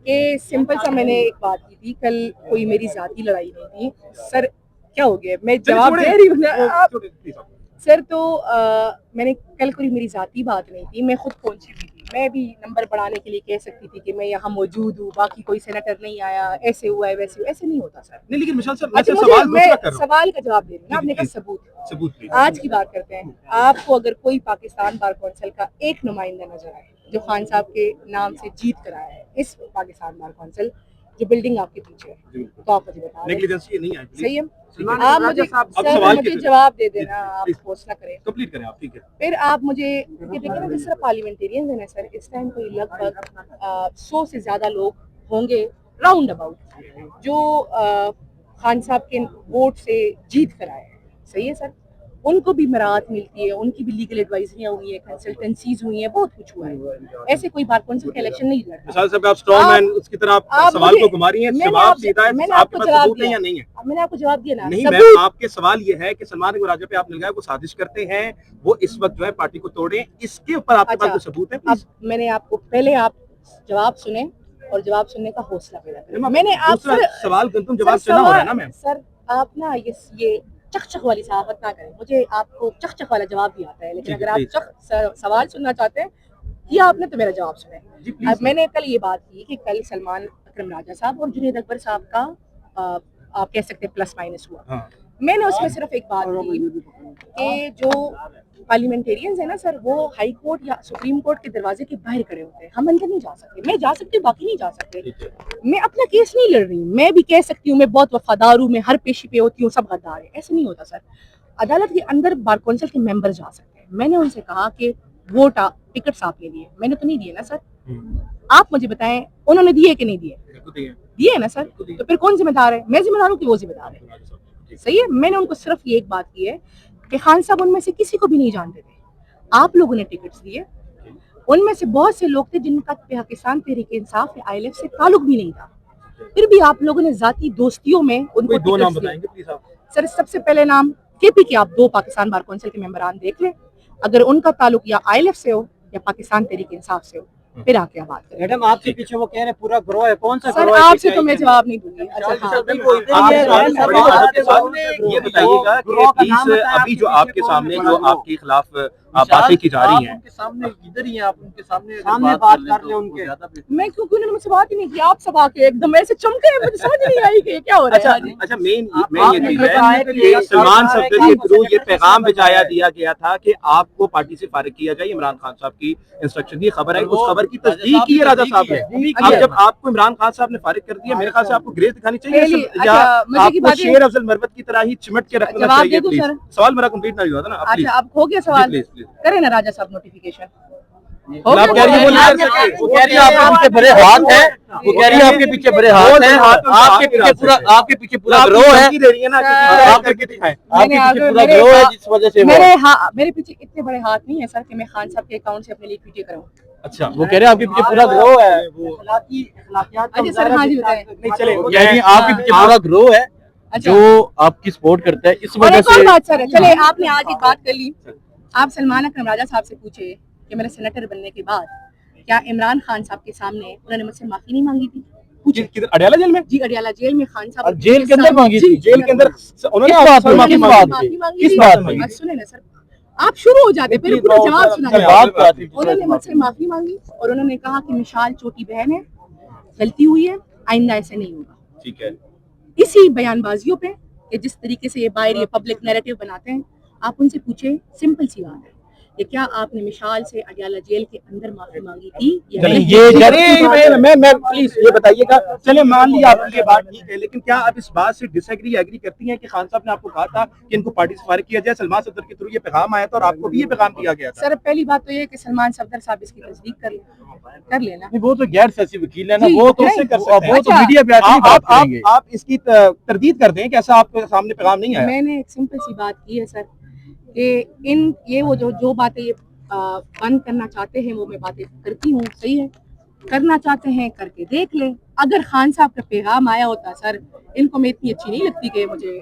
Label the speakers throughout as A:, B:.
A: کہ سمپل سا میں نے ایک بات کی تھی, کل کوئی میری ذاتی لڑائی نہیں تھی سر. کیا ہو گیا, میں جواب دے رہی ہوں سر. تو میں نے کل کوئی میری ذاتی بات نہیں تھی, میں خود پہنچی ہوئی تھی. میں بھی نمبر بڑھانے کے لیے کہہ سکتی تھی کہ میں یہاں موجود ہوں, باقی کوئی سینیٹر نہیں آیا, ایسے ہوا ہے ویسے, ایسے نہیں ہوتا سر.
B: لیکن
A: میں سوال کا جواب دے رہی ہوں, آپ نے کہا ثبوت. آج کی بات کرتے ہیں. آپ کو اگر کوئی پاکستان بار کونسل کا ایک نمائندہ نظر آئے جو خان صاحب کے نام سے جیت کرایا ہے اس پاکستان بار کونسل جو بلڈنگ آپ کے پیچھے ہے, تو آپ مجھے بتائیں. صحیح ہے, آپ مجھے جواب دے دینا, آپ پوسٹ نہ کریں.
B: کمپلیٹ کریں آپ, ٹھیک ہے.
A: پھر آپ مجھے دیکھیں نا, جس طرح پارلیمنٹیرینز ہیں نا سر, اس ٹائم کوئی لگ بھگ 100 سے زیادہ لوگ ہوں گے راؤنڈ اباؤٹ جو خان صاحب کے ووٹ سے جیت کر آئے ہیں. صحیح ہے سر, ان کو بھی مراعات ملتی ہے, ان کی بھی لیگل ایڈوائزریاں ہوئی ہیں, کنسلٹنسیز ہوئی ہیں, بہت کچھ ہوا ہے. ایسے کوئی بار کونسل کا الیکشن نہیں لڑا.
B: مثال صاحب آپ اسٹرانگ مین اس کی طرح سوال کو گھما رہی ہیں, جواب سیدھا ہے, آپ کے پاس ثبوت ہے یا نہیں ہے؟
A: میں نے آپ کو جواب دیا نا.
B: نہیں میم, آپ کے سوال یہ ہے کہ سلمان اکبر راجہ پہ آپ نے لگایا وہ سازش کرتے ہیں, وہ اس وقت جو ہے پارٹی کو توڑیں, اس کے اوپر آپ کے پاس کوئی ثبوت ہے؟
A: اب میں نے آپ کو پہلے آپ جواب سنیں اور جواب سننے کا حوصلہ پیدا کریں. میں نے آپ سے
B: سوال تم جواب سننا ہو رہا ہے نا میم.
A: سر آپ نا یہ چک والی صحافت نہ کریں. مجھے آپ کو چک والا جواب بھی آتا ہے, لیکن اگر آپ سوال سننا چاہتے ہیں یا آپ نے تو میرا جواب سنا. میں نے کل یہ بات کی کہ کل سلمان اکرم راجہ صاحب اور جنید اکبر صاحب کا آپ کہہ سکتے ہیں پلس مائنس ہوا. میں نے اس میں صرف ایک بات کی کہ جو پارلیمنٹیرینز ہیں نا سر, وہ ہائی کورٹ یا سپریم کورٹ کے دروازے کے باہر کھڑے ہوتے ہیں. ہم اندر نہیں جا سکتے. میں جا سکتی ہوں, باقی نہیں جا سکتے. میں اپنا کیس نہیں لڑ رہی ہوں, میں بھی کہہ سکتی ہوں میں بہت وفادار ہوں, میں ہر پیشی پہ ہوتی ہوں, سب غدار ہیں. ایسے نہیں ہوتا سر. عدالت کے اندر بار کونسل کے ممبر جا سکتے ہیں. میں نے ان سے کہا کہ ووٹ ٹکٹس آپ نے لیے, میں نے تو نہیں دیے نا سر. آپ مجھے بتائیں انہوں نے دیے کہ نہیں دیے؟ دیے نا سر. تو پھر کون ذمہ دار ہے؟ میں ذمہ دار ہوں کہ وہ ذمہ دار ہے. صحیح ہے. میں نے ان کو صرف یہ ایک بات کی ہے کہ خان صاحب ان میں سے کسی کو بھی نہیں جانتے تھے. آپ لوگوں نے ٹکٹس دیے. ان میں سے بہت سے لوگ تھے جن کا پاکستان تحریک انصاف یا ILF سے تعلق بھی نہیں تھا, پھر بھی آپ لوگوں نے ذاتی دوستیوں میں ان کو
B: دو نام بتائیں گے پلیز آپ.
A: سر سب سے پہلے نام KP کے, آپ 2 پاکستان بار کونسل کے ممبران دیکھ لیں. اگر ان کا تعلق یا ILF سے ہو یا پاکستان تحریک انصاف سے ہو, پھر آ کے بات کریں.
C: میڈم آپ کے پیچھے وہ کہہ رہے ہیں پورا گروہ ہے, کون سا
A: سر
C: گروہ ہے؟
A: آپ سے تو میں جواب نہیں دوں گی.
B: یہ بتائیے گا کہ ابھی جو آپ کے سامنے جو آپ کے خلاف باتیں کی جا رہی ہیں,
C: سامنے ادھر ہی ہیں, آپ ان کے سامنے بات کر لیں. ان کے
A: میں کیونکہ انہوں نے مجھ سے بات ہی نہیں کی, آپ سب آ کے ایک دم ایسے چمکے, مجھے سمجھ نہیں آئی کہ کیا ہو رہا ہے.
B: اچھا مین یہ چیز ہے کہ سلمان صفدر کے تھرو یہ پیغام بھیجایا دیا گیا تھا کہ آپ کو پارٹی سے فارغ کیا جائے. عمران خان صاحب کی انسٹرکشن, یہ خبر ہے, اس خبر کی تصدیق کی راجہ صاحب نے. اب جب آپ کو عمران خان صاحب نے فارغ کر دیا, میرے خیال سے آپ کو گریز دکھانی چاہیے, یا آپ کو شیر افضل مروت کی طرح ہی چمٹ کے رکھنا چاہیے. سوال میرا کمپلیٹ نہیں ہوا تھا نا.
A: اچھا اب ہو گیا سوال, کریں نا راجہ صاحب نوٹیفیکیشن.
C: وہ کہہ رہی ہے آپ کے پیچھے بڑے ہاتھ ہیں, وہ کہہ رہی ہے آپ کے پیچھے بڑے ہاتھ ہیں, آپ کے پیچھے پورا گروہ ہے, آپ کے پیچھے پورا گروہ ہے, جس وجہ سے
A: میرے پیچھے اتنے بڑے ہاتھ نہیں ہے سر کہ میں خان صاحب کے اکاؤنٹ سے اپنے لیے ویڈیو کراؤں.
C: اچھا وہ کہہ رہے ہیں آپ کے پیچھے پورا گروہ ہے.
A: اچھا سر, ہاں جی بتائیں.
C: یعنی آپ کے پیچھے پورا گروہ ہے جو آپ کی سپورٹ کرتا ہے, اس وجہ سے.
A: بات سر, چلے آپ نے آج ایک بات کر لی. آپ سلمان اکرم راجہ صاحب سے پوچھے کہ میرے سینیٹر بننے کے بعد کیا عمران خان صاحب کے سامنے انہوں نے مجھ سے معافی نہیں مانگی تھی؟
B: اڈیالہ جیل میں؟
A: جی اڈیالہ جیل میں خان صاحب
C: جیل کے اندر مانگی تھی.
B: جیل کے اندر انہوں نے
A: کس بات میں سنیں نا سر, آپ شروع ہو جاتے پھر پورا جواب سنا. انہوں نے مجھ سے معافی مانگی اور انہوں نے کہا کہ مشال چھوٹی بہن ہے, غلطی ہوئی ہے, آئندہ ایسے نہیں ہوگا.
B: ٹھیک ہے.
A: اسی بیان بازیوں پہ کہ جس طریقے سے یہ باہر یہ پبلک نیریٹو بناتے ہیں, آپ ان سے پوچھیں, سمپل سی بات ہے کہ کیا آپ نے مشال سے اڈیالہ جیل کے اندر معافی مانگی تھی؟
B: میں پلیز یہ بتائیے گا. چلے مان لیا آپ کی یہ بات ٹھیک ہے, لیکن کیا آپ اس بات سے ڈس ایگری کرتی ہیں کہ خان صاحب نے آپ کو کہا تھا کہ ان کو پارٹی سے فارغ کیا جائے, سلمان صفدر کے تھرو یہ پیغام آیا تھا اور آپ کو بھی یہ پیغام دیا گیا تھا؟
A: سر پہلی بات تو یہ کہ سلمان صفدر صاحب اس کی تصدیق کر لینا.
C: وہ تو غیر سیاسی وکیل ہے نا, وہ تو اسے کر سکتے ہیں, وہ تو میڈیا پہ آتی بات کریں گے.
B: آپ اس کی تردید کر دیں کہ ایسا آپ کے سامنے پیغام نہیں آیا.
A: میں نے ایک سمپل سی بات کی ہے سر کہ وہ جو باتیں یہ بند کرنا چاہتے ہیں وہ میں باتیں کرتی ہوں. صحیح ہے, کرنا چاہتے ہیں کر کے دیکھ لیں. اگر خان صاحب کا پیغام آیا ہوتا سر, ان کو میں اتنی اچھی نہیں لگتی کہ مجھے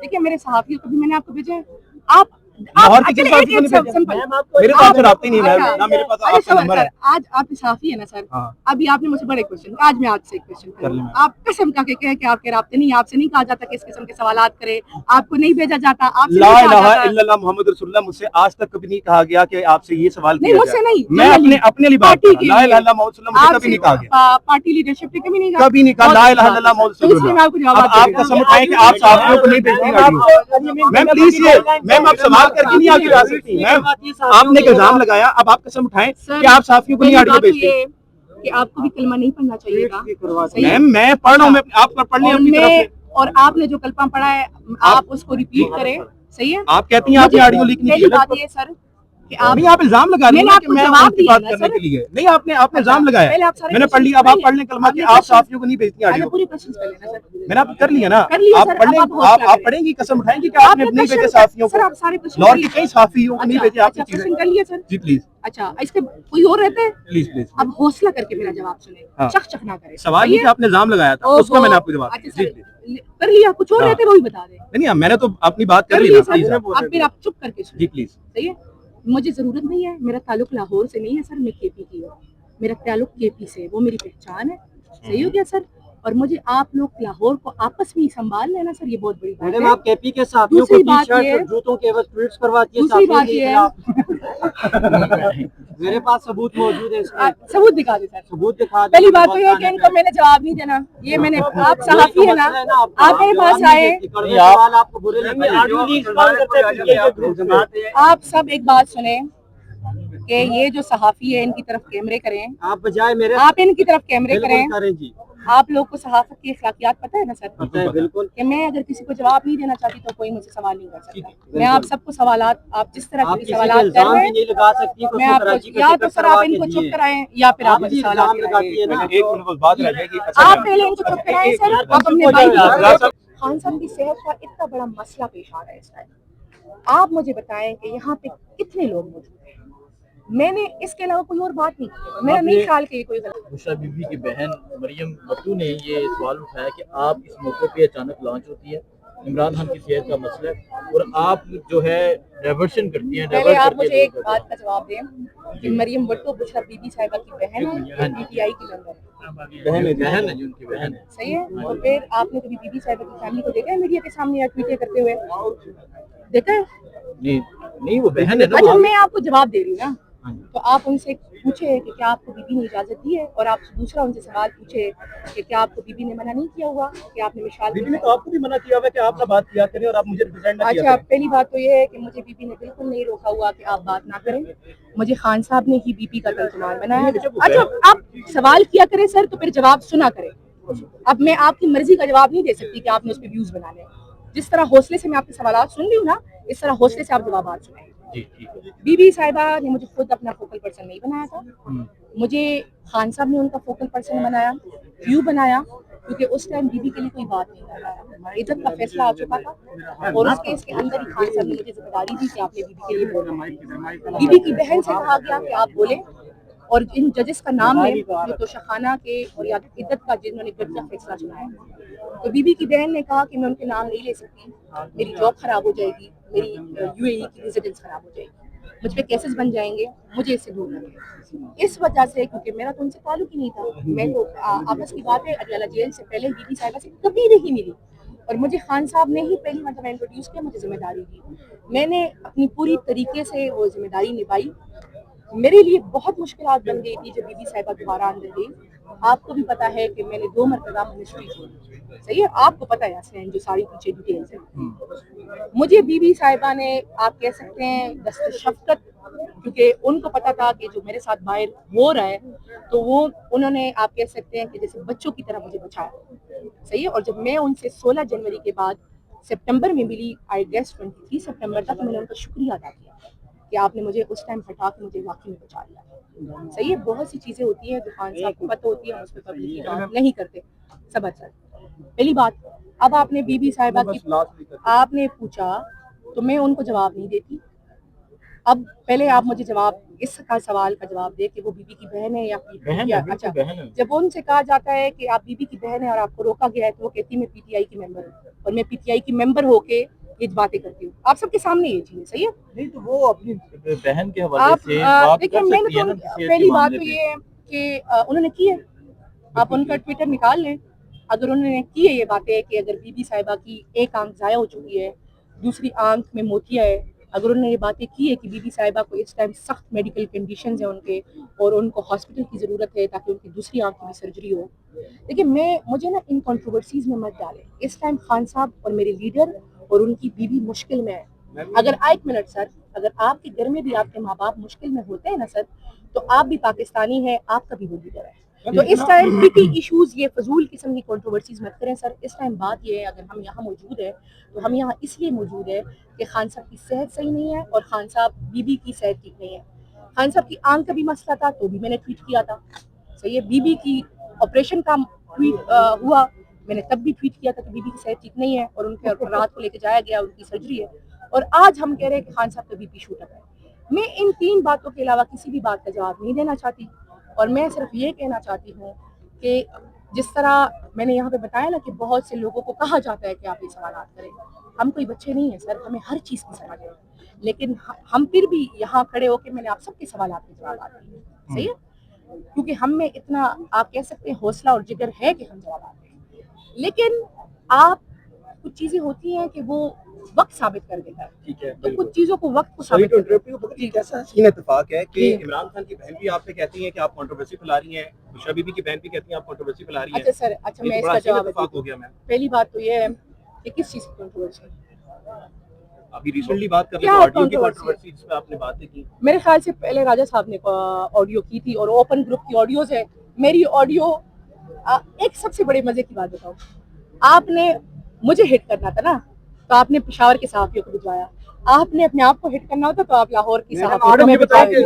A: دیکھیے میرے صحافیوں کو بھی میں نے آپ کو بھیجا ہے. آپ
B: लाहौर की किस सहाफी को नहीं भेजा? मेरे पास रब्ता ही नहीं है ना, मेरे पास आपका नंबर है।
A: आज आप सहाफी है ना सर,
B: हाँ।
A: अभी आपने मुझसे बड़े क्वेश्चन, आज मैं आपसे एक क्वेश्चन
B: कर ले।
A: आप कसम का के कहें कि आपके राब्ते नहीं, आपसे नहीं कहा जाता कि इस किस्म के सवालात करे, आपको नहीं भेजा जाता, आपसे
B: ला
A: नहीं कहा
B: इलाहा
A: जाता।
B: इल्लल्लाह मुहम्मद रसूलुल्लाह, मुझसे आज तक कभी नहीं कहा गया कि आपसे ये सवाल
A: नहीं,
B: किया
A: मुझसे
B: जाए।
A: नहीं,
B: मैं
A: जनरली,
B: अपने लिए बात
A: पार्टी
B: कर
A: के
B: रहा हूं। ला
A: लिए।
B: इलाहा इल्लल्लाह मुहम्मद रसूलुल्लाह मुझे कभी नहीं कहा गया,
A: पार्टी लीडरशिप ने कभी नहीं कहा,
B: कभी नहीं कहा ला इलाहा इल्लल्लाह मुहम्मद
A: तो इसलिए मैं आपको
B: रसूलुल्लाह।
A: जवाब
B: अब आप कसम उठाएं कि आप सहाफियों को नहीं भेजती गाड़ियों। मैम प्लीज ये मैम आप सवाल करके नहीं आगे जा सकती। मैम आपने एक इल्जाम लगाया, अब आप कसम उठाएं कि आप सहाफियों को नहीं गाड़ियों भेजती।
A: कि आपको भी कलमा नहीं पढ़ना चाहिए था।
B: मैम मैं पढ़ रहा हूँ, आप पढ़ने अपनी तरफ से।
A: और आपने जो कलमा पढ़ा है आप उसको रिपीट करें, सही है।
B: आप कहती हैं आपने ऑडियो लीक नहीं
A: पहली
B: किया।
A: बात ये सर कि आप
B: नहीं, आप इल्जाम लगा रही हैं
A: मैंने
B: कि
A: आपको
B: मैं
A: जवाब
B: उनकी
A: दिया
B: बात
A: ना
B: करने
A: सर।
B: के लिए नहीं, आपने इल्जाम लगाया,
A: पहले आप सारे
B: मैंने पढ़ लिया। अब आप पढ़ लें कलमा कि आप सहाफियों को नहीं भेजती गाड़ियों।
A: पूरी क्वेश्चन कर लेना सर,
B: मैंने आप कर लिया ना,
A: कर लिया
B: आप
A: सर,
B: पढ़
A: अब
B: लें,
A: आप हौसला
B: आप
A: करें।
B: पढ़ेंगी, कसम उठाएंगी कि आपने नहीं भेजे सहाफियों
A: सर,
B: को।
A: आप सारे क्वेश्चन
B: लाहौर के कई सहाफियों को नहीं भेजे आपकी
A: अच्छा,
B: चीजें।
A: क्वेश्चन कर लिया सर।
B: जी प्लीज
A: अच्छा, इसके कोई और रहते हैं?
B: Please please.
A: अब हौसला करके मेरा जवाब सुने,
B: हाँ।
A: चक ना करे।
B: सवाल ये कि आपने इल्जाम लगाया था, उसका मैंने आपको जवाब
A: अच्छा
B: दिया।
A: सर,
B: जी
A: कर लिया, कुछ और
B: हाँ।
A: रहते वो भी बता दें।
B: नहीं, मैंने तो अपनी बात कर
A: कर
B: ली
A: ली
B: ना,
A: सर,
B: प्लीज
A: अब फिर आप चुप करके सुनिए।
B: जी प्लीज।
A: सही है, मुझे जरूरत नहीं है, मेरा ताल्लुक लाहौर से नहीं है सर, मैं केपी की हूँ, मेरा ताल्लुक केपी से, वो मेरी पहचान है। सही हो गया सर, और मुझे आप लोग लाहौर को आपस में ही संभाल लेना सर, ये बहुत बड़ी बात है।
D: आप केपी के साथियों को टी-शर्ट और जूतों के एवज ट्वीट्स करवाती है।
A: दूसरी बात ये है,
D: मेरे पास सबूत मौजूद है इसका।
A: सबूत दिखा दे सर।
D: सबूत दिखा दे।
A: पहली बात तो ये है कि इनको मैंने जवाब नहीं देना, ये मैंने, आप सहाफी है ना, आप मेरे पास आए,
D: सवाल आपको बुरे लगे,
A: आप सब एक बात सुने कि ये जो सहाफी है इनकी तरफ कैमरे करें,
D: आप बजाय मेरे
A: आप इनकी तरफ कैमरे करें।
D: करें जी।
A: आप लोग को सहाफत की अखलाकियात पता है ना सर?
D: पता है, बिल्कुल।
A: कि मैं अगर किसी को जवाब नहीं देना चाहती तो कोई मुझसे सवाल नहीं कर सकता। मैं आप सबको सवालात, आप जिस तरह
D: आप
A: के
D: किसी
A: सवालात
D: पे
A: कर
D: इल्जाम
A: रहे
D: भी
A: हैं,
D: नहीं लगा सकती,
A: मैं आपको या तो सर आप इनको चुप कराएं या फिर आप मुझे सवाल
D: लगाती है ना।
B: एक मिनट बस बात रह जाएगी।
A: आप पहले इनको चुप कराएं सर। आप अपने भाई खान साहब की सेहत का इतना बड़ा मसला पेश आ रहा है इस टाइम, आप मुझे बताएं कि यहाँ पे कितने लोग मौजूद हैं। मैंने इसके अलावा कोई और बात नहीं की, मेरा नहीं ख्याल कि ये कोई गलत।
E: बुशरा बीबी की बहन मरियम भट्टू ने ये सवाल उठाया कि आप इस मौके पे अचानक लॉन्च होती है, इमरान खान की सेहत का मसला है और आप जो है डाइवर्शन करती हैं।
A: पहले आप मुझे एक बात का जवाब दें कि मरियम भट्टू बुशरा बीबी साहिबा की बहन है, पीटीआई की मेंबर
E: बहन है जी, उनकी बहन है।
A: सही है। और फिर आपने कभी बीबी साहिबा की फैमिली को देखा है मीडिया के सामने या ट्वीट करते हुए? देखा है?
E: नहीं वो बहन है ना।
A: अच्छा, मैं आपको जवाब दे रही हूँ ना, तो आप उनसे पूछे कि क्या आपको बीबी ने इजाजत दी है, और आप दूसरा उनसे सवाल पूछे कि क्या आपको बीबी ने मना नहीं किया हुआ कि आपने मिसाल
B: बीबी ने तो आपको भी मना किया हुआ है कि आप ना बात किया करें और आप मुझे रिप्रेजेंट ना किया
A: अच्छा,
B: करें।
A: पहली बात तो ये है कि मुझे बीबी ने बिल्कुल नहीं रोका हुआ कि आप बात ना करें, मुझे खान साहब ने ही बीबी का तर्जुमान बनाया। अच्छा, आप सवाल किया करें सर तो फिर जवाब सुना करें। अब मैं आपकी मर्जी का जवाब नहीं दे सकती कि आपने उस पर व्यूज बनाने। जिस तरह हौसले से मैं आपके सवाल सुन रही हूँ ना, इस तरह हौसले से आप जवाब सुनाए। बीबी साहिबा ने मुझे खुद अपना फोकल पर्सन नहीं बनाया था, मुझे खान साहब ने उनका फोकल पर्सन बनाया। क्यों बनाया? क्योंकि उस टाइम बीबी के लिए कोई बात नहीं कर रहा था, इज्जत का फैसला आ चुका था और उस केस के अंदर ही खान साहब ने मुझे जिम्मेदारी दी कि आपने बीबी के लिए बोलना। बीबी की बहन से कहा गया कि आप बोले, और इन जजेस का नाम है जो तोशाखाना के और या इद्दत का जिन्होंने गलत फैसला सुनाया। तो बीबी की बहन ने कहा कि मैं उनके नाम नहीं ले सकती, मेरी जॉब खराब हो जाएगी, मेरी यूएई की रेजिडेंस खराब हो जाएगी, मुझ पे केसेस बन जाएंगे, मुझे इससे दूर रखें। इस वजह से, क्योंकि मेरा तो उनसे ताल्लुक ही नहीं था, मैं तो आपस की बात है अडयाला जेल से पहले बीबी साहिबा से कभी नहीं मिली, और मुझे खान साहब ने ही पहली मतलब इंट्रोड्यूस किया, मुझे जिम्मेदारी दी, मैंने अपनी पूरी तरीके से वो जिम्मेदारी निभाई। मेरे लिए बहुत मुश्किलात बन गई थी जब बीबी साहिबा दोबारा अंदर गई। आपको भी पता है कि मैंने 2 मरतबा मिनिस्ट्री छोड़ी, सही है, आपको पता है हसनैन जो सारी पीछे डिटेल्स है। मुझे बीबी साहिबा ने, आप कह सकते हैं दस्त शफकत, क्योंकि उनको पता था कि जो मेरे साथ बाहर हो रहा है, तो वो उन्होंने, आप कह सकते हैं कि जैसे बच्चों की तरह मुझे बचाया, सही है। और जब मैं उनसे 16 जनवरी के बाद सितंबर में मिली, आई गेस 23 सितंबर तक, मैंने उनका शुक्रिया अदा किया कि आपने मुझे उस टाइम हटा के मुझे वाकई में बचा लिया। सही है, बहुत सी चीजें होती हैं जो खान साहब को पता होती है, उस पर पब्लिक की बात नहीं करते। सब अच्छा, पहली बात, अब आपने बीबी साहिबा की आपने पूछा तो मैं उनको जवाब नहीं देती। अब पहले आप मुझे जवाब, इसका सवाल का जवाब दे कि वो बीबी की बहन है या अच्छा, जब उनसे कहा जाता है कि आप बीबी की बहन है और आपको रोका गया है, तो वो कहती मैं पीटीआई की मेंबर हूँ, और मैं पीटीआई की मेंबर होके ये बातें करती हूँ, आप सबके सामने ये चीज़ सही है।
E: नहीं तो वो अपनी बहन के हवाले
A: आप
E: से बात
A: देखिए,
E: कर
A: मैंने
E: सकती है
A: तो
E: ना किसी एक
A: पहली
E: के
A: बात
E: मामले
A: तो
E: पे।
A: ये है कि उन्होंने की है, आप उनका ट्विटर निकाल लें। अगर उन्होंने की है ये बातें कि अगर बीबी साहिबा की एक आंख ज़ाया हो चुकी है, दूसरी आंख में मोतिया है, अगर उन्होंने ये बातें की है कि बीबी साहिबा को इस टाइम सख्त मेडिकल कंडीशंस है उनके और उनको हॉस्पिटल की ज़रूरत है ताकि उनकी दूसरी आंख की भी सर्जरी हो। देखिए, मुझे ना इन कंट्रोवर्सीज़ में मत डालें। इस टाइम खान साहब और मेरे लीडर और उनकी बीवी मुश्किल में है। अगर एक मिनट सर, अगर आपके घर में भी आपके माँ बाप मुश्किल में होते हैं ना सर, तो आप भी पाकिस्तानी हैं, आपका भी वो लीडर है। तो इस टाइम पीटी इश्यूज, ये फजूल किस्म की कंट्रोवर्सीज मत करें सर। इस टाइम बात ये है, अगर हम यहाँ मौजूद है तो हम यहाँ इसलिए मौजूद है कि खान साहब की सेहत सही नहीं है और खान साहब बीबी की सेहत ठीक नहीं है। खान साहब की आंख का भी मसला था तो भी मैंने ट्वीट किया था, सही है। बीबी की ऑपरेशन का ट्वीट हुआ, मैंने तब भी ट्वीट किया था कि बीबी की सेहत ठीक नहीं है और उनके रात को लेके जाया गया, उनकी सर्जरी है। और आज हम कह रहे हैं कि खान साहब का बीपी शूट अप है। मैं इन 3 बातों के अलावा किसी भी बात का जवाब नहीं देना चाहती और मैं सिर्फ ये कहना चाहती हूँ कि जिस तरह मैंने यहाँ पे बताया ना कि बहुत से लोगों को कहा जाता है कि आप ये सवालात करें, हम कोई बच्चे नहीं हैं सर, हमें हर चीज़ की समझ है, लेकिन हम फिर भी यहाँ खड़े होकर मैंने आप सबके सवालात के जवाब दिए, सही है, क्योंकि हम में इतना आप कह सकते हैं हौसला और जिगर है कि हम जवाब दें। लेकिन आप कुछ चीज़ें होती हैं कि वो वक्त साबित कर देता है,
B: ठीक है,
A: तो कुछ चीज़ों को वक्त को
B: सॉरी
A: साबित
B: टू
A: कर देता है।
B: इंटरप्ट यू, कैसा हसीन इत्तेफाक है कि
A: जी।
B: इमरान खान की बहन भी आप पे कहती हैं कि आप कंट्रोवर्सी फैला रही हैं, बुशरा बीबी की बहन भी कहती हैं आप कंट्रोवर्सी फैला रही हैं।
A: अच्छा सर, अच्छा
B: ये
A: मैं
B: तो बड़ा
A: इसका
B: हसीन
A: जवाब
B: इत्तेफाक
A: देती
B: हो
A: हूँ।
B: गया मैम।
A: पहली बात तो ये है कि किस चीज़ की कंट्रोवर्सी,
B: अभी रिसेंटली बात कर रहे
A: क्या
B: थे ऑडियो की
A: controversy?
B: कंट्रोवर्सी जिस पे आपने बातें की।
A: मेरे ख्याल से पहले राजा साहब ने ऑडियो की थी और ओपन ग्रुप की ऑडियोज है। मेरी ऑडियो एक सबसे बड़े मजे की बात बताऊं, आपने मुझे हिट करना था ना तो आपने पेशावर के सहाफियों को भिजवाया, आपने अपने आप को हिट करना होता तो आप लाहौर की सहाफियों को भिजवाएंगे।